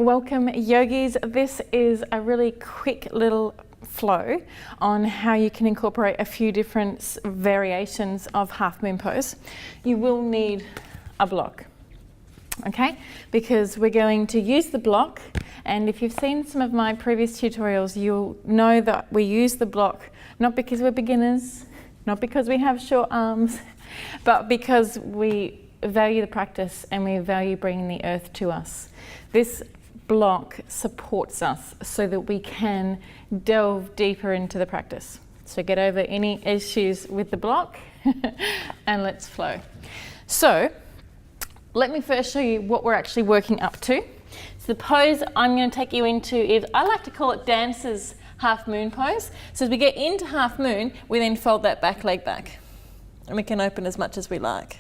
Welcome yogis. This is a really quick little flow on how you can incorporate a few different variations of half moon pose. You will need a block, okay? Because we're going to use the block, and if you've seen some of my previous tutorials, you'll know that we use the block not because we're beginners, not because we have short arms, but because we value the practice and we value bringing the earth to us. This block supports us so that we can delve deeper into the practice. So get over any issues with the block and let's flow. So let me first show you what we're actually working up to. So the pose I'm going to take you into is, I like to call it dancer's half moon pose. So as we get into half moon, we then fold that back leg back and we can open as much as we like.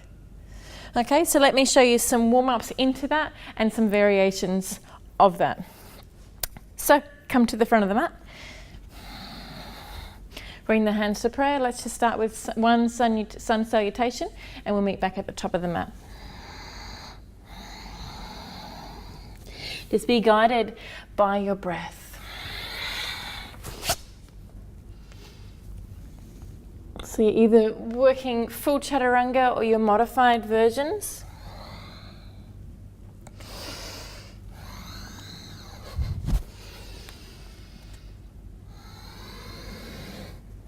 Okay, so let me show you some warm-ups into that and some variations of that. So come to the front of the mat. Bring the hands to prayer. Let's just start with one sun salutation and we'll meet back at the top of the mat. Just be guided by your breath. So you're either working full chaturanga or your modified versions.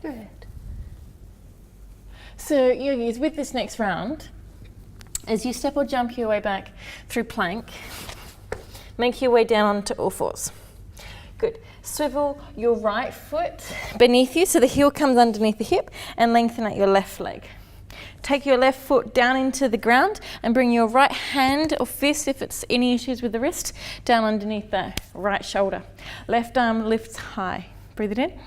Good. So yogis, with this next round, as you step or jump your way back through plank, make your way down onto all fours. Good. Swivel your right foot beneath you so the heel comes underneath the hip and lengthen out your left leg. Take your left foot down into the ground and bring your right hand or fist, if it's any issues with the wrist, down underneath the right shoulder. Left arm lifts high. Breathe it in.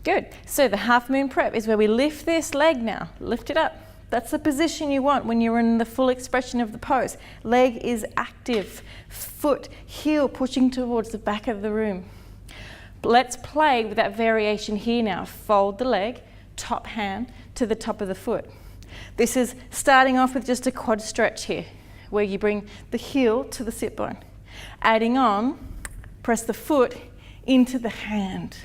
Good. So the half moon prep is where we lift this leg now. Lift it up. That's the position you want when you're in the full expression of the pose. Leg is active. Foot, heel pushing towards the back of the room. Let's play with that variation here now. Fold the leg, top hand to the top of the foot. This is starting off with just a quad stretch here, where you bring the heel to the sit bone. Adding on, press the foot into the hand.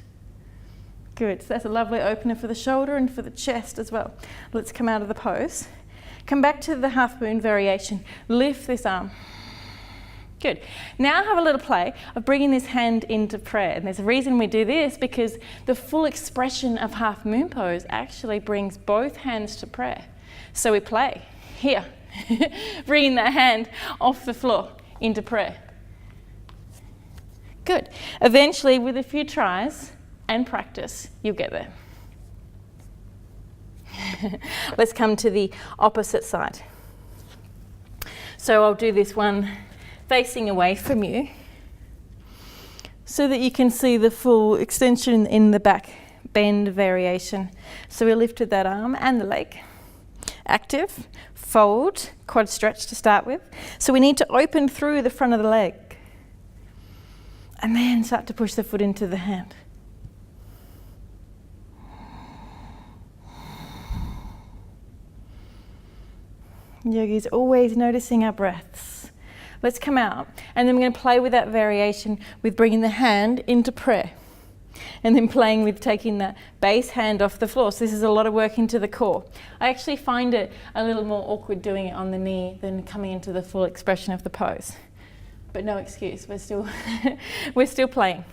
Good, so that's a lovely opener for the shoulder and for the chest as well. Let's come out of the pose. Come back to the half moon variation. Lift this arm. Good. Now have a little play of bringing this hand into prayer. And there's a reason we do this, because the full expression of half moon pose actually brings both hands to prayer. So we play here, bringing that hand off the floor into prayer. Good. Eventually, with a few tries and practice, you'll get there. Let's come to the opposite side. So I'll do this one facing away from you so that you can see the full extension in the back bend variation. So we lifted that arm and the leg. Active, fold, quad stretch to start with. So we need to open through the front of the leg and then start to push the foot into the hand. Yogis always noticing our breaths. Let's come out and then we're going to play with that variation with bringing the hand into prayer and then playing with taking that base hand off the floor. So this is a lot of work into the core. I actually find it a little more awkward doing it on the knee than coming into the full expression of the pose. But no excuse, we're still playing.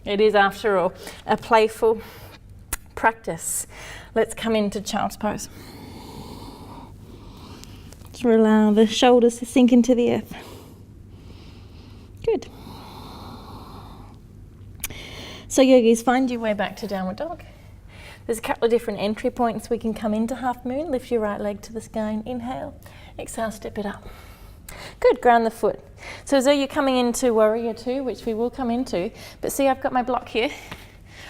It is, after all, a playful practice. Let's come into child's pose. Allow the shoulders to sink into the earth. Good. So yogis, find your way back to downward dog. There's a couple of different entry points we can come into half moon. Lift your right leg to the sky and inhale. Exhale, step it up. Good, ground the foot. So as though you're coming into warrior two, which we will come into, but see, I've got my block here.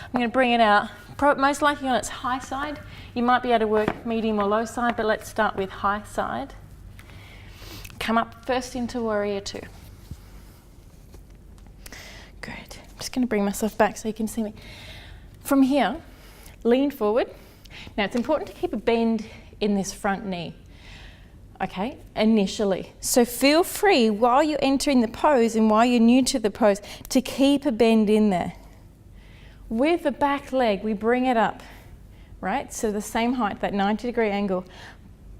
I'm going to bring it out, most likely on its high side. You might be able to work medium or low side, but let's start with high side. Come up first into warrior two. Good. I'm just going to bring myself back so you can see me. From here, lean forward. Now it's important to keep a bend in this front knee. okay, initially. So feel free while you're entering the pose and while you're new to the pose to keep a bend in there. With the back leg, we bring it up, right? So the same height, that 90-degree angle.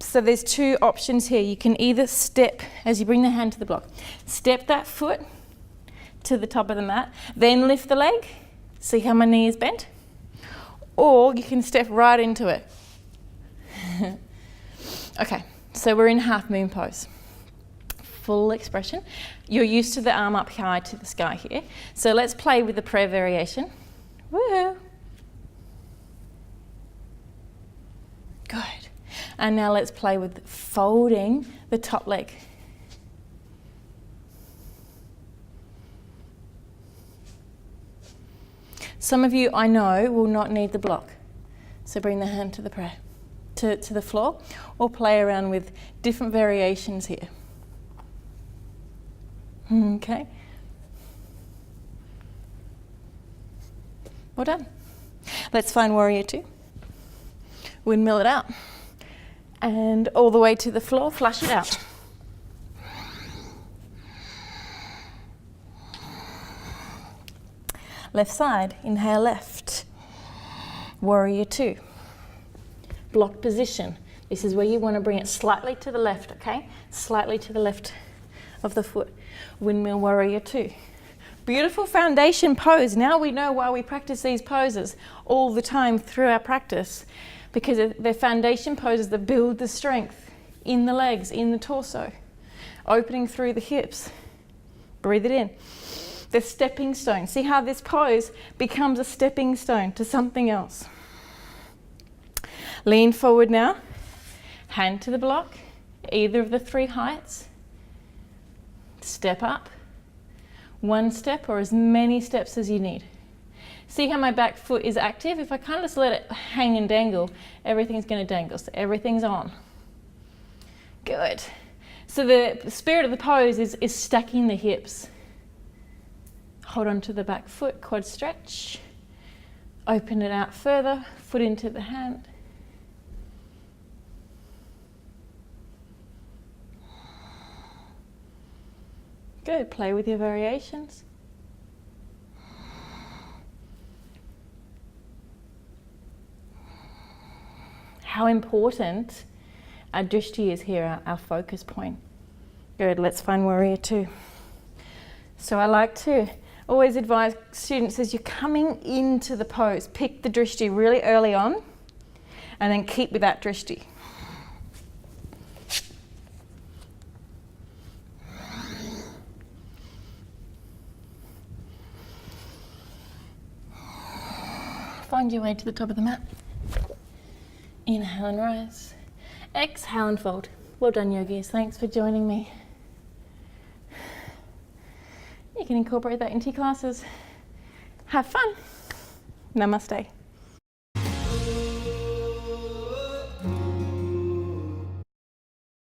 So there's two options here. You can either step, as you bring the hand to the block, step that foot to the top of the mat, then lift the leg. See how my knee is bent? Or you can step right into it. Okay, so we're in half moon pose. Full expression. You're used to the arm up high to the sky here. So let's play with the prayer variation. Woohoo! Good. And now let's play with folding the top leg. Some of you, I know, will not need the block. So bring the hand to the prayer, to the floor, or play around with different variations here. Okay. Well done. Let's find warrior two. Windmill it out. And all the way to the floor, flush it out. Left side, inhale left. Warrior two. Block position. This is where you want to bring it slightly to the left, okay? Slightly to the left of the foot. Windmill warrior two. Beautiful foundation pose. Now we know why we practice these poses all the time through our practice, because they're foundation poses that build the strength in the legs, in the torso, opening through the hips. Breathe it in. The stepping stone. See how this pose becomes a stepping stone to something else. Lean forward now. Hand to the block, either of the three heights. Step up. One step or as many steps as you need. See how my back foot is active? If I kind of just let it hang and dangle, everything's going to dangle. So everything's on. Good. So the spirit of the pose is stacking the hips. Hold on to the back foot, quad stretch. Open it out further, foot into the hand. Good, play with your variations. How important our drishti is here, our focus point. Good, let's find warrior two. So I like to always advise students as you're coming into the pose, pick the drishti really early on and then keep with that drishti. Find your way to the top of the mat. Inhale and rise. Exhale and fold. Well done, yogis. Thanks for joining me. You can incorporate that into your classes. Have fun. Namaste.